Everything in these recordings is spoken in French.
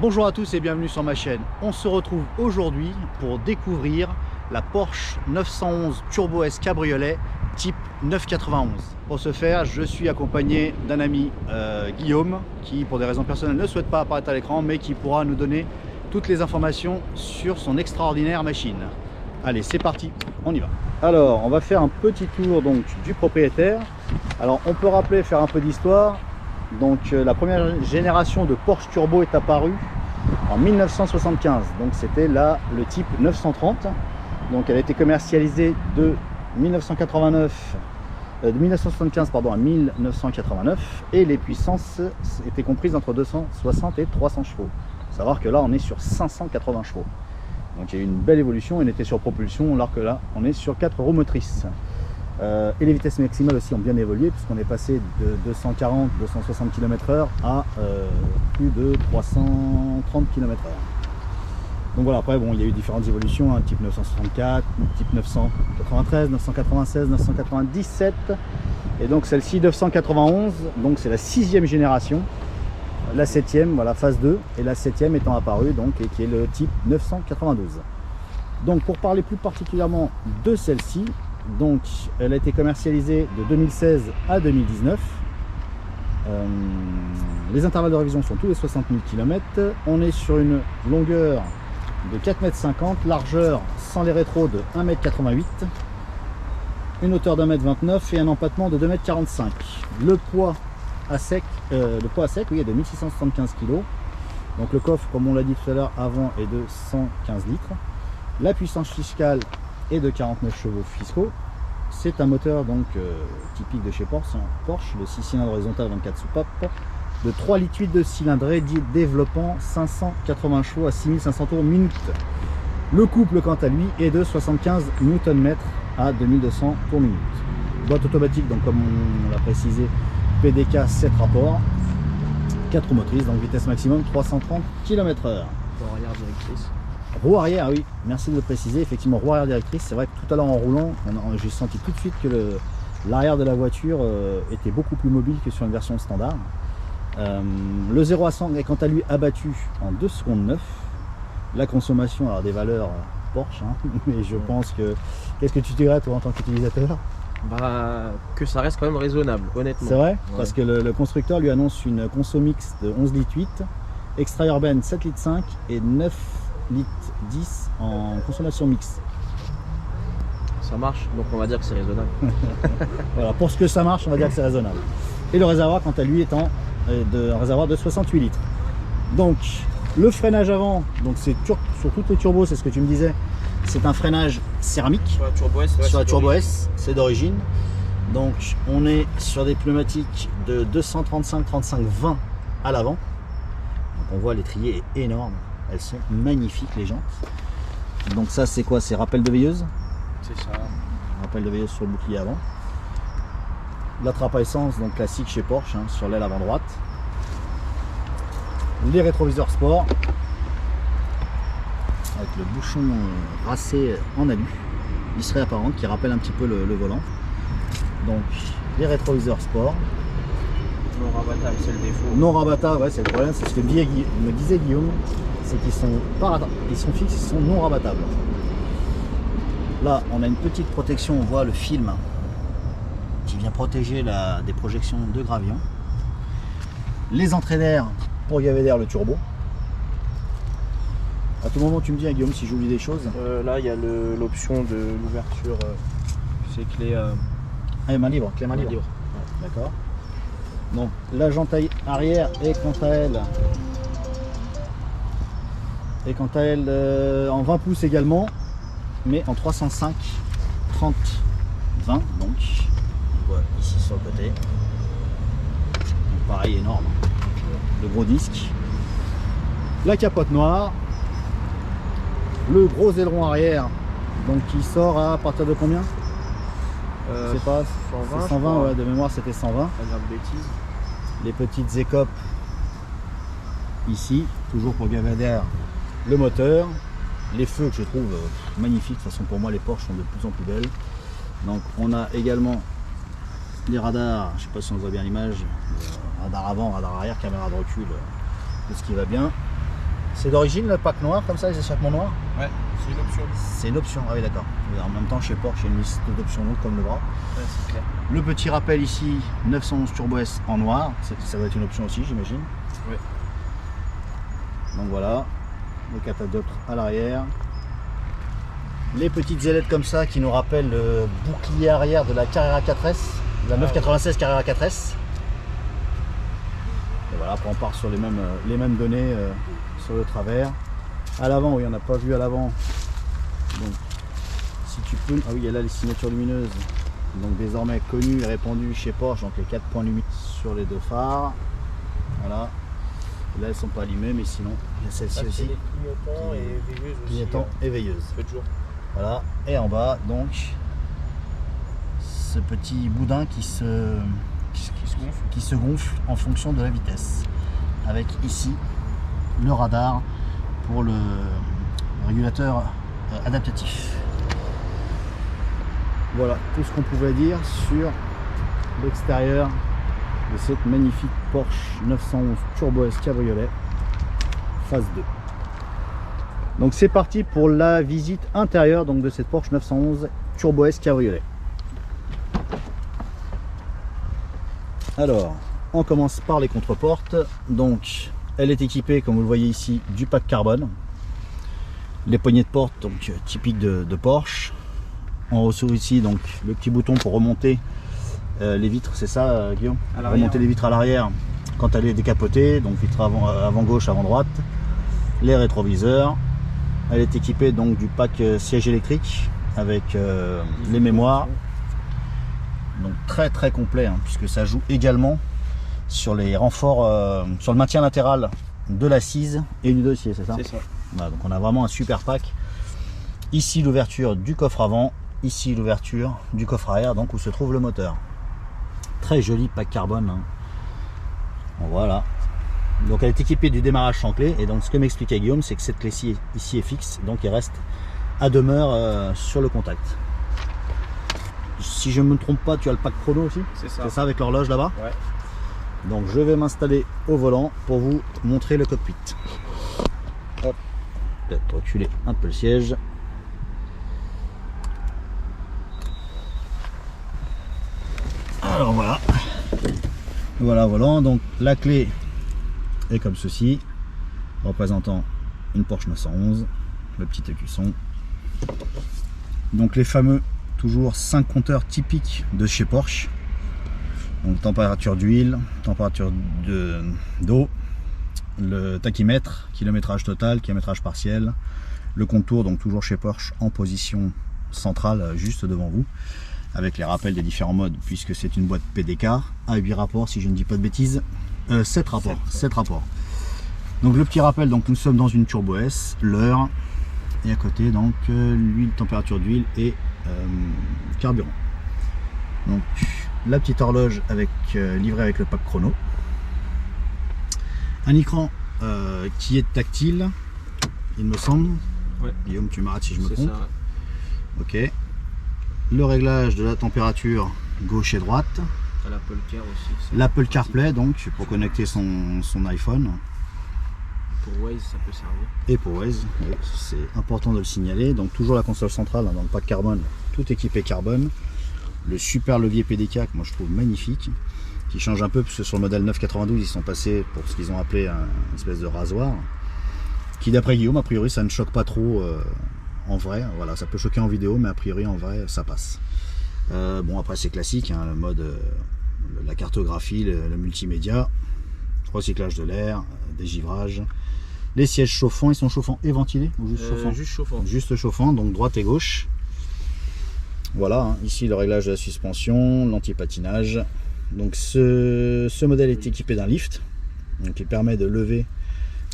Bonjour à tous et bienvenue sur ma chaîne. On se retrouve aujourd'hui pour découvrir la Porsche 911 Turbo S Cabriolet type 991. Pour ce faire, je suis accompagné d'un ami Guillaume qui, pour des raisons personnelles, ne souhaite pas apparaître à l'écran, mais qui pourra nous donner toutes les informations sur son extraordinaire machine. Allez, c'est parti, on y va. Alors, on va faire un petit tour donc du propriétaire. Alors, on peut rappeler, faire un peu d'histoire. Donc la première génération de Porsche Turbo est apparue en 1975, donc c'était là le type 930. Donc elle a été commercialisée de 1975 à 1989 et les puissances étaient comprises entre 260 et 300 chevaux. Il faut savoir que là on est sur 580 chevaux. Donc il y a eu une belle évolution, on était sur propulsion alors que là on est sur 4 roues motrices. Et les vitesses maximales aussi ont bien évolué puisqu'on est passé de 240-260 km/h à plus de 330 km/h. Donc voilà, après bon, il y a eu différentes évolutions, type 964, type 993, 996, 997 et donc celle-ci 991, donc c'est la 6e génération, la 7e, voilà, phase 2, et la 7e étant apparue donc et qui est le type 992. Donc pour parler plus particulièrement de celle-ci, donc elle a été commercialisée de 2016 à 2019. Les intervalles de révision sont tous les 60 000 km. On est sur une longueur de 4,50 m, largeur sans les rétros de 1,88 m, une hauteur de 1,29 m et un empattement de 2,45 m. Le poids à sec, oui, est de 1675 kg. Donc le coffre, comme on l'a dit tout à l'heure, avant est de 115 litres. La puissance fiscale est de 49 chevaux fiscaux. C'est un moteur donc typique de chez Porsche, de 6 cylindres horizontal 24 soupapes, de 3,8 litres de cylindrée, développant 580 chevaux à 6500 tours minute. Le couple quant à lui est de 75 Nm à 2200 tours minute. Boîte automatique, donc comme on l'a précisé, PDK 7 rapports, 4 roues motrices, donc vitesse maximum 330 km/h. Arrière directrice. Roue arrière, oui, merci de le préciser, effectivement, roue arrière directrice. C'est vrai que tout à l'heure en roulant, j'ai senti tout de suite que l'arrière de la voiture était beaucoup plus mobile que sur une version standard. Le 0 à 100 est quant à lui abattu en 2 secondes 9. La consommation, alors des valeurs Porsche, hein, mais je pense que... Qu'est-ce que tu dirais toi en tant qu'utilisateur? Bah, que ça reste quand même raisonnable, honnêtement. C'est vrai, ouais. Parce que le constructeur lui annonce une conso mix de 11,8 litres, extra urbaine 7,5 litres et 9 litres 10 en consommation mixte. Ça marche, donc on va dire que c'est raisonnable. Voilà, pour ce que ça marche, on va dire que c'est raisonnable. Et le réservoir, quant à lui, étant un réservoir de 68 litres. Donc, le freinage avant, donc c'est sur toutes les turbos, c'est ce que tu me disais, c'est un freinage céramique. Sur la Turbo S, ouais, sur la Turbo S, c'est d'origine. Donc, on est sur des pneumatiques de 235-35-20 à l'avant. Donc, on voit l'étrier est énorme. Elles sont magnifiques les jantes. Donc ça c'est quoi? C'est rappel de veilleuse? C'est ça. Rappel de veilleuse sur le bouclier avant. La trappe à essence, donc classique chez Porsche, hein, sur l'aile avant droite. Les rétroviseurs sport. Avec le bouchon racé en alu. Lisserie apparente qui rappelle un petit peu le volant. Donc les rétroviseurs sport. Non rabattable, c'est le défaut. Non rabattable, ouais, c'est le problème, c'est ce que me disait Guillaume. C'est qu'ils sont fixes, ils sont non rabattables. Là, on a une petite protection, on voit le film qui vient protéger des projections de gravillon. Les entrées d'air pour gaver d'air le turbo. À tout moment, tu me dis, hein, Guillaume, si j'oublie des choses. Là, il y a l'option de l'ouverture, c'est clé. Main libre, clé main libre. Ouais. D'accord. Donc, la jante arrière est quant à elle. En 20 pouces également, mais en 305 30 20, donc on voit ici sur le côté. Donc, pareil, énorme, le gros disque, la capote noire, le gros aileron arrière, donc qui sort à partir de combien? Je sais pas, 120, 120, ouais, de mémoire c'était 120. Pas de bêtises. Les petites écopes ici, toujours pour gaver d'air le moteur, les feux que je trouve magnifiques. De toute façon, pour moi les Porsche sont de plus en plus belles. Donc on a également les radars, je ne sais pas si on voit bien l'image, radar avant, radar arrière, caméra de recul, tout ce qui va bien. C'est d'origine le pack noir comme ça, les échappements noirs? Ouais, c'est une option. C'est une option, ah oui d'accord. En même temps chez Porsche il y a une liste d'options longue comme le bras. Ouais, c'est clair. Le petit rappel ici, 911 Turbo S en noir, ça va être une option aussi j'imagine. Ouais. Donc voilà, le catadoptre à l'arrière. Les petites ailettes comme ça qui nous rappellent le bouclier arrière de la Carrera 4S, de la 996 Carrera 4S. Et voilà, après on part sur les mêmes données sur le travers. À l'avant, oui, on n'a pas vu à l'avant. Donc, si tu peux, ah oui, il y a là les signatures lumineuses. Donc désormais connues et répandues chez Porsche, donc les 4 points lumineux sur les deux phares. Voilà. Là elles sont pas allumées, mais sinon il y a celle-ci aussi. Les clignotants et veilleuses aussi. Clignotants et veilleuses. Feu de jour. Voilà. Et en bas, donc, ce petit boudin qui se gonfle en fonction de la vitesse. Avec ici le radar pour le régulateur adaptatif. Voilà tout ce qu'on pouvait dire sur l'extérieur de cette magnifique Porsche 911 Turbo S Cabriolet phase 2. Donc c'est parti pour la visite intérieure donc de cette Porsche 911 Turbo S Cabriolet. Alors, on commence par les contreportes. Donc, elle est équipée, comme vous le voyez ici, du pack carbone. Les poignées de porte, donc typiques de Porsche. On retrouve ici donc le petit bouton pour remonter les vitres, c'est ça, Guillaume? Remonter les vitres à l'arrière quand elle est décapotée. Donc vitre avant gauche, avant droite. Les rétroviseurs. Elle est équipée donc du pack siège électrique avec les mémoires. Donc très complet hein, puisque ça joue également sur les renforts, sur le maintien latéral de l'assise et du dossier, c'est ça? C'est ça. Voilà, donc on a vraiment un super pack. Ici l'ouverture du coffre avant, ici l'ouverture du coffre arrière, donc où se trouve le moteur. Très joli pack carbone. Hein. Bon, voilà. Donc elle est équipée du démarrage sans clé et donc ce que m'expliquait Guillaume, c'est que cette clé-ci ici est fixe, donc elle reste à demeure sur le contact. Si je ne me trompe pas, tu as le pack chrono aussi? C'est ça. C'est ça avec l'horloge là-bas? Ouais. Donc je vais m'installer au volant pour vous montrer le cockpit. Hop, peut-être reculer un peu le siège. Alors voilà. Voilà, volant. Donc la clé est comme ceci, représentant une Porsche 911, le petit écusson. Donc les fameux toujours 5 compteurs typiques de chez Porsche. Donc température d'huile, température d'eau, le tachymètre, kilométrage total, kilométrage partiel, le contour, donc toujours chez Porsche en position centrale juste devant vous, avec les rappels des différents modes puisque c'est une boîte PDK à 8 rapports si je ne dis pas de bêtises, 7 rapports, 7 rapports. Donc le petit rappel, donc nous sommes dans une Turbo S, l'heure et à côté donc l'huile, température d'huile et carburant. Donc la petite horloge avec livrée avec le pack chrono, un écran qui est tactile il me semble. Ouais. Guillaume, tu m'arrêtes si je me trompe. Ça. Ok, le réglage de la température gauche et droite, L'Apple Car aussi. l'Apple CarPlay donc pour connecter son iPhone. Pour Waze, ça peut servir. Et pour Waze, oui, c'est important de le signaler. Donc toujours la console centrale hein, dans le pack carbone, tout équipé carbone. Le super levier PDK que moi je trouve magnifique, qui change un peu parce que sur le modèle 992 ils sont passés pour ce qu'ils ont appelé une espèce de rasoir, qui d'après Guillaume a priori ça ne choque pas trop en vrai. Voilà, ça peut choquer en vidéo mais a priori en vrai ça passe. Bon après c'est classique, hein, le mode, la cartographie, le multimédia, recyclage de l'air, dégivrage. Les sièges chauffants, ils sont chauffants et ventilés ou juste chauffants? Juste chauffant. Juste chauffant, donc droite et gauche. Voilà, hein, ici le réglage de la suspension, l'anti-patinage. Donc ce modèle est équipé d'un lift, donc il permet de lever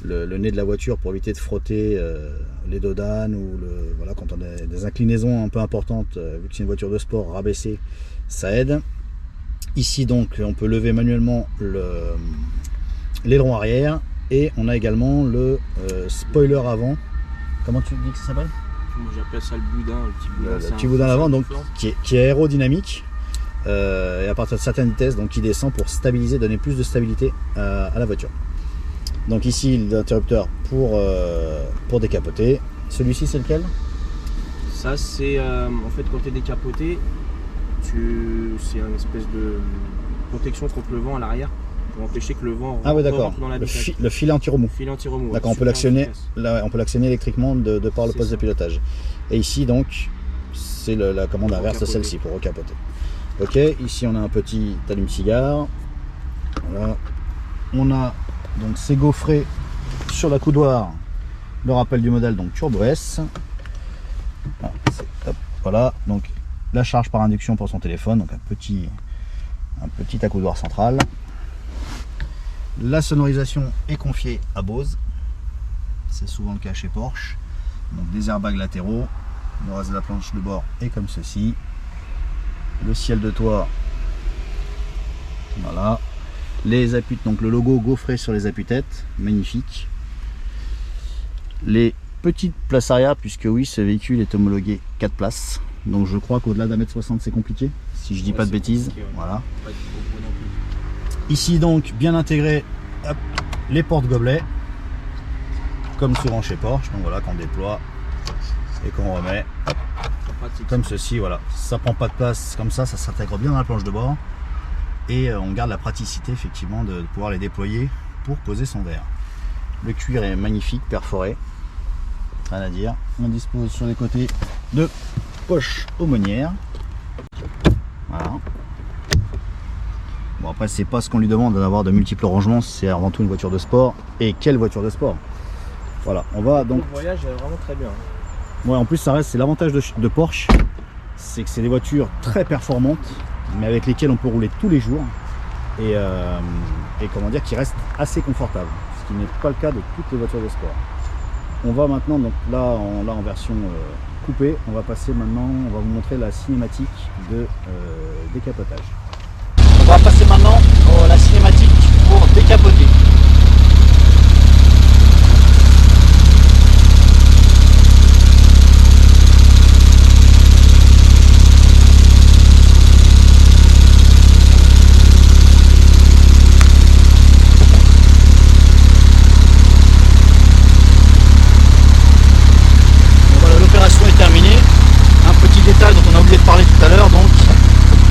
le nez de la voiture pour éviter de frotter les dodanes ou voilà, quand on a des inclinaisons un peu importantes, vu que c'est une voiture de sport, rabaisser, ça aide. Ici donc on peut lever manuellement l'aileron arrière. Et on a également le spoiler avant. Comment tu dis que ça s'appelle? Moi j'appelle ça le boudin. Le petit boudin avant, donc qui est aérodynamique et à partir de certaines vitesses, donc qui descend pour stabiliser, donner plus de stabilité à la voiture. Donc ici l'interrupteur pour décapoter. Celui-ci c'est lequel? Ça c'est en fait quand tu es décapoté, c'est une espèce de protection contre le vent à l'arrière pour empêcher que le vent Ah oui d'accord, rentre dans l'habitacle. le filet anti-remous. Filet anti-remous. D'accord, on peut l'actionner électriquement de par le poste de pilotage. Et ici donc c'est la commande inverse de celle-ci pour recapoter. Ok, ici on a un petit allume-cigare. Voilà. On a donc c'est gaufré sur la coudoir, le rappel du modèle donc Turbo S. Voilà, donc la charge par induction pour son téléphone, donc un petit accoudoir central. La sonorisation est confiée à Bose, c'est souvent le cas chez Porsche. Donc des airbags latéraux, le reste de la planche de bord est comme ceci. Le ciel de toit, voilà. Les appuis, donc le logo gaufré sur les appuis-têtes, magnifique. Les petites places arrière, puisque oui, ce véhicule est homologué 4 places. Donc je crois qu'au-delà d'1m60 c'est compliqué, si je dis pas de bêtises. Voilà. Ici donc bien intégré, hop, les portes-gobelets, comme souvent chez Porsche. Donc voilà, qu'on déploie et qu'on remet, hop, comme ceci. Voilà, ça prend pas de place, comme ça s'intègre bien dans la planche de bord. Et on garde la praticité effectivement de pouvoir les déployer pour poser son verre. Le cuir est magnifique, perforé, rien à dire. On dispose sur les côtés de poches aumônières. Voilà. Bon après c'est pas ce qu'on lui demande d'avoir de multiples rangements, c'est avant tout une voiture de sport. Et quelle voiture de sport! Voilà, on va donc. Le voyage est vraiment très bien. Ouais, en plus ça reste, c'est l'avantage de Porsche, c'est que c'est des voitures très performantes, mais avec lesquelles on peut rouler tous les jours et comment dire, qui restent assez confortables, ce qui n'est pas le cas de toutes les voitures de sport. On va maintenant, donc là en version coupée, on va passer maintenant, on va vous montrer la cinématique de décapotage. On va passer maintenant à la cinématique pour décapoter.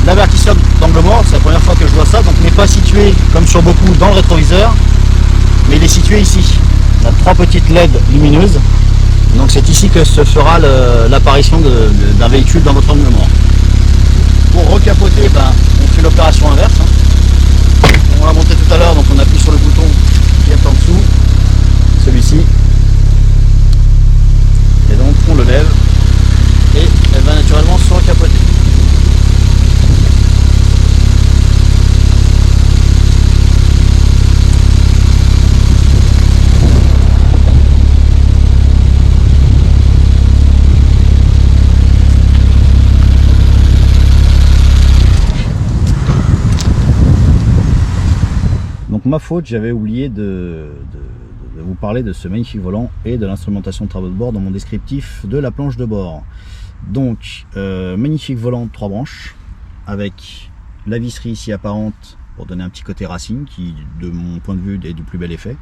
L'avertisseur d'angle mort, c'est la première fois que je vois ça, donc n'est pas situé comme sur beaucoup dans le rétroviseur, mais il est situé ici. Il y a 3 petites LED lumineuses, donc c'est ici que se fera l'apparition d'un véhicule dans votre angle mort. Pour recapoter, on fait l'opération inverse. On l'a montré tout à l'heure, donc on appuie sur le bouton qui est en dessous, celui-ci, et donc on le lève et elle va naturellement se recapoter. Donc ma faute, j'avais oublié de vous parler de ce magnifique volant et de l'instrumentation de travaux de bord dans mon descriptif de la planche de bord. Donc magnifique volant de 3 branches avec la visserie ici apparente pour donner un petit côté racing qui de mon point de vue est du plus bel effet.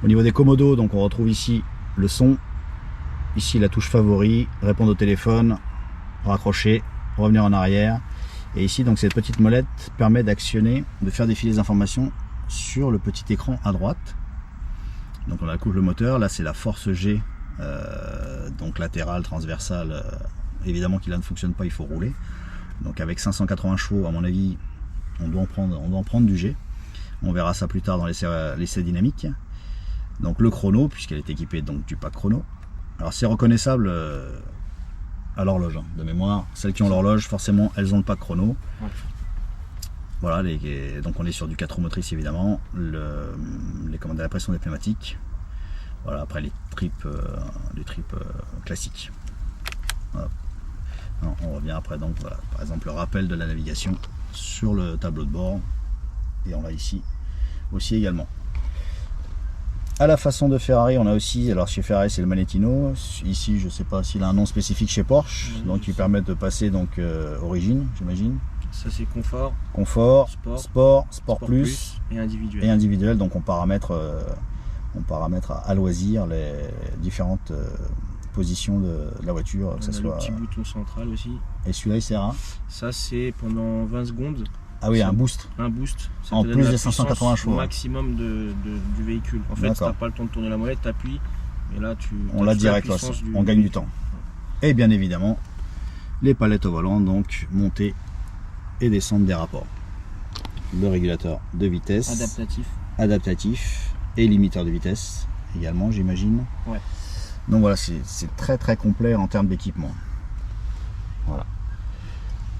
Au niveau des commodos, donc on retrouve ici le son, ici la touche favori, répondre au téléphone, raccrocher, revenir en arrière. Et ici donc cette petite molette permet d'actionner, de faire défiler les informations sur le petit écran à droite. Donc on accouche le moteur, là c'est la force G, donc latérale, transversale, évidemment qui là ne fonctionne pas, il faut rouler. Donc avec 580 chevaux à mon avis on doit en prendre du G. On verra ça plus tard dans l'essai dynamique. Donc le chrono, puisqu'elle est équipée donc du pack chrono. Alors c'est reconnaissable à l'horloge, de mémoire. Celles qui ont l'horloge, forcément, elles ont le pack chrono. Ouais. Voilà, donc on est sur du 4 roues motrices évidemment. La pression des pneumatiques. Voilà, après les tripes classiques. Voilà. Non, on revient après, donc voilà, par exemple le rappel de la navigation sur le tableau de bord. Et on l'a ici aussi également. À la façon de Ferrari, on a aussi, alors chez Ferrari c'est le Manettino, ici je ne sais pas s'il a un nom spécifique chez Porsche, donc qui permet de passer donc origine, j'imagine. Ça c'est confort, sport plus et individuel. Et individuel, donc on paramètre On paramètre à loisir les différentes positions de la voiture, que On ce a soit. le petit bouton central aussi. Et celui-là il sert à. Ça c'est pendant 20 secondes. Ah oui, C'est un boost. Un boost. Ça En te donne plus la des 580 puissance chevaux. maximum du véhicule. En fait, si t'as pas le temps de tourner la molette, t'appuies. Et là, on l'a direct, on gagne du temps. Et bien évidemment, les palettes au volant, donc montée et descente des rapports. Le régulateur de vitesse. Adaptatif. Et limiteur de vitesse également, j'imagine. Ouais. Donc voilà, c'est très très complet en termes d'équipement. Voilà.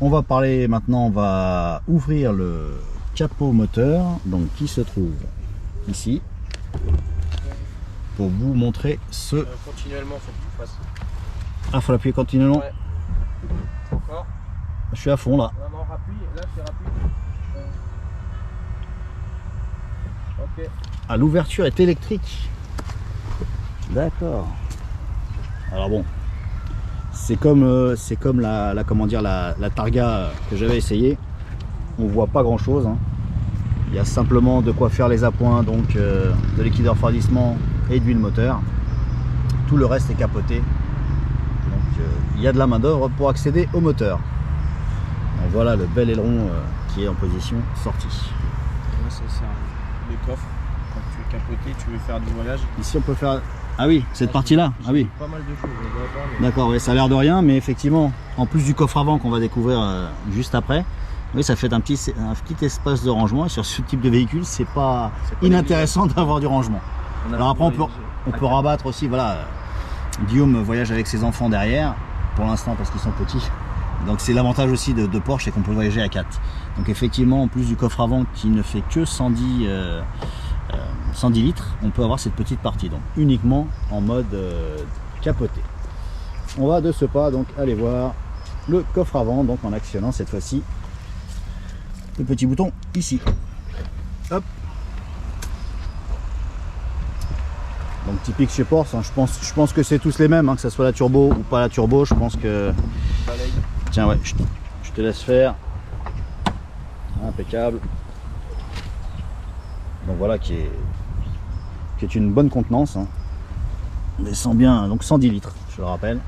On va parler maintenant, on va ouvrir le capot moteur, donc qui se trouve ici, pour vous montrer ce. Continuellement, faut que tu fasses. Ah, faut l'appuyer continuellement. Ouais. Encore. Je suis à fond là. Non, rappuie. Là, c'est rapide. Ok. Ah, l'ouverture est électrique. D'accord. Alors bon, c'est comme la comment dire la Targa que j'avais essayé. On voit pas grand chose. Hein. Il y a simplement de quoi faire les appoints, donc de liquide de refroidissement et d'huile moteur. Tout le reste est capoté. Donc il y a de la main d'œuvre pour accéder au moteur. Donc voilà le bel aileron qui est en position sortie. Là, ça sert le coffre. Quand tu es capoté, tu veux faire du voyage. Ici on peut faire. Ah oui, cette partie-là. Ah oui. Pas mal de choses. D'accord, oui, ça a l'air de rien, mais effectivement, en plus du coffre avant qu'on va découvrir juste après, oui, ça fait un petit espace de rangement. Et sur ce type de véhicule, c'est pas inintéressant d'avoir du rangement. Alors après, on peut rabattre aussi. Voilà, Guillaume voyage avec ses enfants derrière, pour l'instant parce qu'ils sont petits. Donc c'est l'avantage aussi de Porsche, c'est qu'on peut voyager à 4. Donc effectivement, en plus du coffre avant qui ne fait que 110 litres, on peut avoir cette petite partie, donc uniquement en mode capoté. On va de ce pas donc aller voir le coffre avant, donc en actionnant cette fois-ci le petit bouton ici. Hop. Donc typique chez Porsche, hein, je pense que c'est tous les mêmes, hein, que ce soit la turbo ou pas la turbo, je pense que. Tiens ouais, je te laisse faire. Impeccable. Donc voilà qui est une bonne contenance. Hein. On descend bien, donc 110 litres, je le rappelle.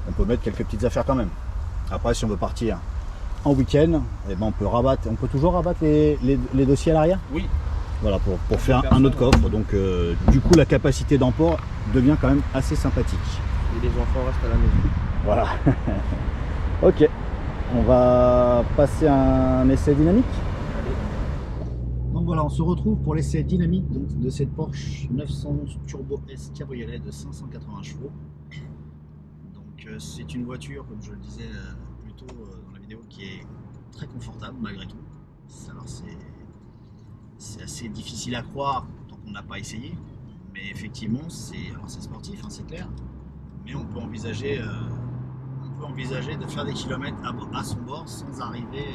On peut mettre quelques petites affaires quand même. Après, si on veut partir en week-end, eh ben on peut toujours rabattre les dossiers à l'arrière. Oui. Voilà, pour faire un autre coffre. Donc du coup, la capacité d'emport devient quand même assez sympathique. Et les enfants restent à la maison. Voilà. Ok. On va passer à un essai dynamique. Donc voilà, on se retrouve pour l'essai dynamique de cette Porsche 911 Turbo S Cabriolet de 580 chevaux. Donc c'est une voiture, comme je le disais plus tôt dans la vidéo, qui est très confortable malgré tout. Alors c'est assez difficile à croire tant qu'on n'a pas essayé, mais effectivement c'est sportif, hein, c'est clair. Mais on peut envisager de faire des kilomètres à son bord sans arriver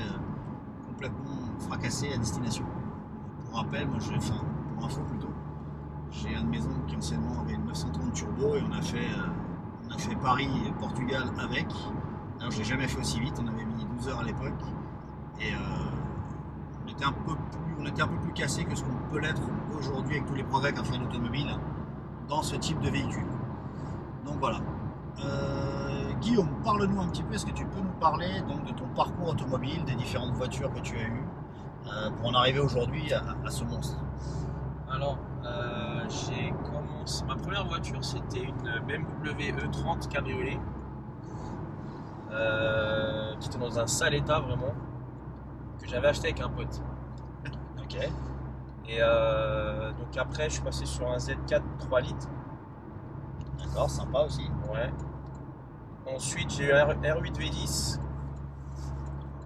complètement fracassé à destination. Pour rappel, moi pour info plutôt, j'ai un de mes oncles qui anciennement avait une 930 turbo et on a fait Paris et Portugal avec. Alors je l'ai jamais fait aussi vite, on avait mis 12 heures à l'époque et on était un peu plus cassé que ce qu'on peut l'être aujourd'hui avec tous les progrès qu'a fait l'automobile dans ce type de véhicule. Donc voilà. Guillaume, parle-nous un petit peu, est-ce que tu peux nous parler donc, de ton parcours automobile, des différentes voitures que tu as eues pour en arriver aujourd'hui à ce monstre? Alors, j'ai commencé. Ma première voiture, c'était une BMW E30 cabriolet qui était dans un sale état vraiment, que j'avais acheté avec un pote. Ok. Et donc après, je suis passé sur un Z4 3 litres. D'accord, sympa aussi. Ouais. Ensuite, j'ai eu un R8 V10.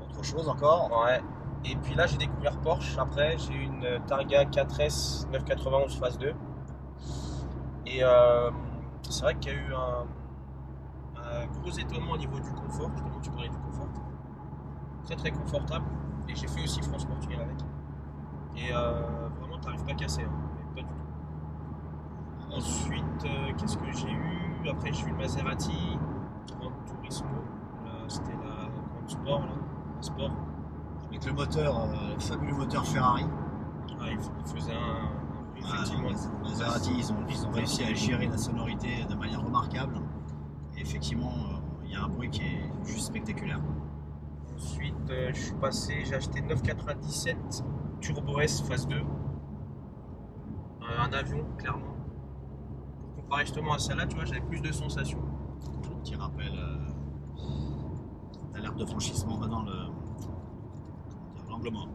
Autre chose encore. Ouais. Et puis là, j'ai découvert Porsche. Après, j'ai eu une Targa 4S 991 phase 2. Et c'est vrai qu'il y a eu un gros étonnement au niveau du confort. Justement, tu parlais du confort. Très très confortable. Et j'ai fait aussi France-Portugal avec. Et vraiment, t'arrives pas cassé. Hein. Mais pas du tout. Ensuite, qu'est-ce que j'ai eu? Après, j'ai eu le Maserati Gran Turismo. C'était la Grande Sport, là. La Sport. Avec le moteur, le fabuleux moteur Ferrari. Ah, il faisait un bruit effectivement. Maserati, ils ont réussi à gérer la sonorité de manière remarquable. Et effectivement, il y a un bruit qui est juste spectaculaire. Ensuite, je suis passé, j'ai acheté 997 Turbo S phase 2. Un avion, clairement. Comparé justement à celle-là, tu vois, j'avais plus de sensations. Un petit rappel d'alerte de franchissement dans l'angle mort.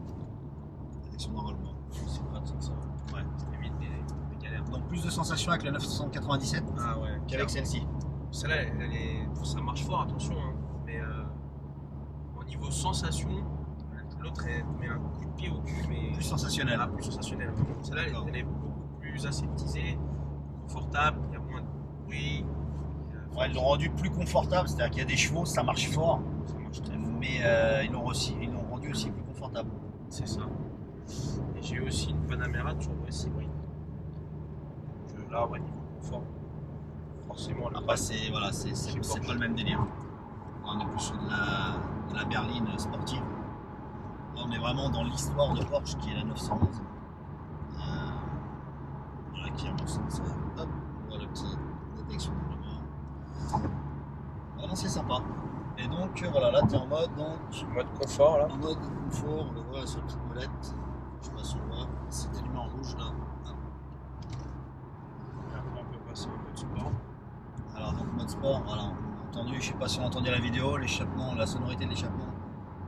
Détection d'enrôlement. C'est pratique ça. Ouais. Ça évite des galères. Donc plus de sensations avec la 997 Ah ouais. qu'avec celle-ci. Celle-là, ça marche fort, attention. Hein. Mais au niveau sensation, l'autre elle met un coup de pied au cul, mais Plus sensationnel. plus sensationnel. Vraiment. Celle-là, elle est beaucoup plus aseptisée, confortable, il y a moins de bruit. Ouais, ils l'ont rendu plus confortable, c'est-à-dire qu'il y a des chevaux, ça marche fort, Ça marche très fort. mais ils l'ont rendu aussi plus confortable. C'est ça. Et j'ai aussi une Panamera Turbo S hybride. Donc là, ouais, niveau confort, forcément, Après, c'est pas le même délire. Là, on est plus sur de la berline sportive. Là, on est vraiment dans l'histoire de Porsche qui est la 911. Voilà, qui est à mon sens. Hop, on voit la petite détection de lumière. Vraiment, c'est sympa. Et donc, voilà, là, tu es en mode, mode confort là. en mode confort, on le voit sur la petite molette. Je sais pas si on voit, c'est allumé en rouge là. Et après, on peut passer en mode sport. Alors, donc, mode sport, voilà, on a entendu, je sais pas si on a entendu la vidéo, l'échappement, la sonorité de l'échappement,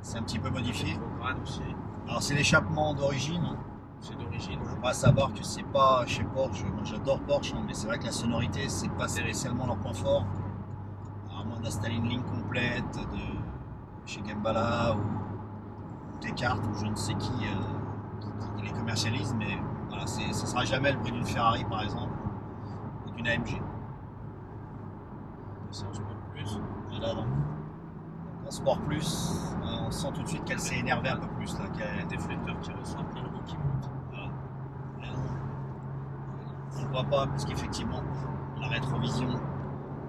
c'est un petit peu modifié. Grade aussi, Alors, c'est l'échappement d'origine. c'est d'origine. On va savoir que c'est pas chez Porsche, moi j'adore Porsche, hein, mais c'est vrai que la sonorité, c'est pas spécialement leur point fort. À moins d'installer une ligne complète de chez Gembala ou Descartes ou je ne sais qui les commercialise, mais voilà, ce sera jamais le prix d'une Ferrari par exemple ou d'une AMG. C'est un sport plus. Voilà, donc en Sport Plus, on sent tout de suite qu'elle s'est énervée un peu plus là. Il y a des déflecteurs qui ressortent, plein de roues qui montent. Voilà. On ne voit pas parce qu'effectivement la rétrovision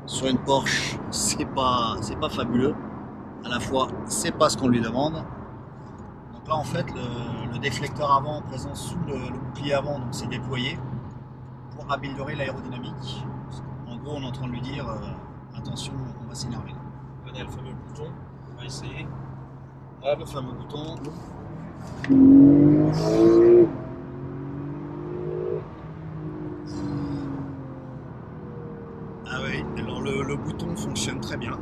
sur une Porsche c'est pas fabuleux. À la fois c'est pas ce qu'on lui demande. Donc là en fait le déflecteur avant présent sous le bouclier avant donc c'est déployé pour améliorer l'aérodynamique. En gros on est en train de lui dire attention on va s'énerver. Il y a le fameux bouton, on va essayer. Hop, le fameux bouton. Ah oui, alors le bouton fonctionne très bien.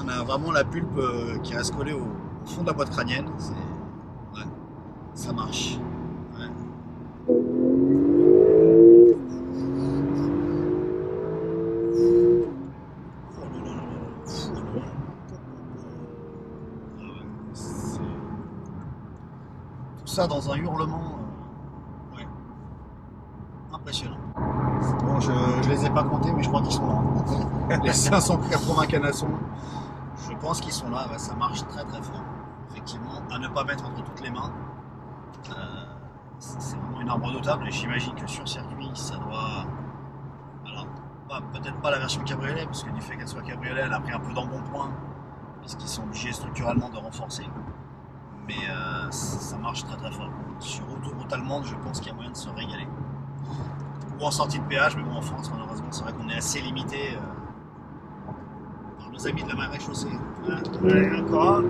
On a vraiment la pulpe qui reste collée au fond de la boîte crânienne. Ouais, ça marche. Ouais. Tout ça dans un hurlement ouais. Impressionnant. Bon, je les ai pas comptés, mais je crois qu'ils sont là. Les 580 canassons, je pense qu'ils sont là. Ouais, ça marche très très fort. Effectivement, à ne pas mettre entre toutes les mains. C'est vraiment une arme redoutable et j'imagine que sur circuit, ça doit. Alors, peut-être pas la version cabriolet, parce que du fait qu'elle soit cabriolet, elle a pris un peu d'embonpoint, puisqu'ils sont obligés structurellement de renforcer. Mais ça marche très très fort. Sur autoroute allemande, je pense qu'il y a moyen de se régaler. Ou en sortie de péage, mais bon, en France, malheureusement, c'est vrai qu'on est assez limité par nos amis de la maréchaussée. Allez, encore un.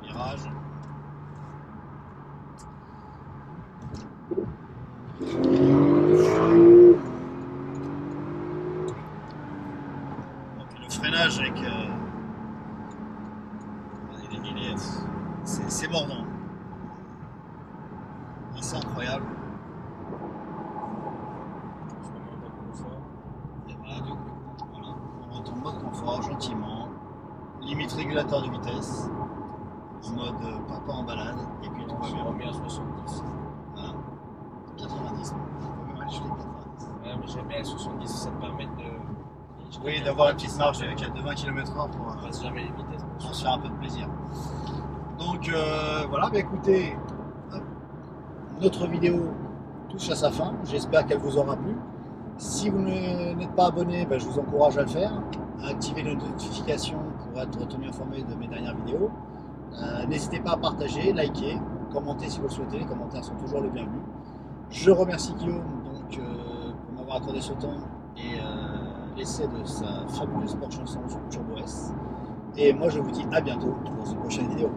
Virage. Donc le freinage avec c'est mordant. C'est incroyable. Et voilà, du coup, voilà, on retourne en mode confort gentiment. Limite régulateur de vitesse. En mode papa en balade. Et puis tout va bien. On remet à 70. Voilà. 90. On peut même aller jusqu'à 90. Ouais, mais j'aime bien les 70, ça te permet de. Oui, d'avoir une petite marge de 20 km/h pour On passe jamais les vitesses. se faire un peu de plaisir. Donc voilà, bah écoutez, notre vidéo touche à sa fin. J'espère qu'elle vous aura plu. Si vous n'êtes pas abonné, bah, je vous encourage à le faire, à activer les notifications pour être tenu informé de mes dernières vidéos. N'hésitez pas à partager, liker, commenter si vous le souhaitez. Les commentaires sont toujours les bienvenus. Je remercie Guillaume donc, pour m'avoir accordé ce temps et l'essai de sa fabuleuse Porsche 911 Turbo S. Et moi je vous dis à bientôt dans une prochaine vidéo.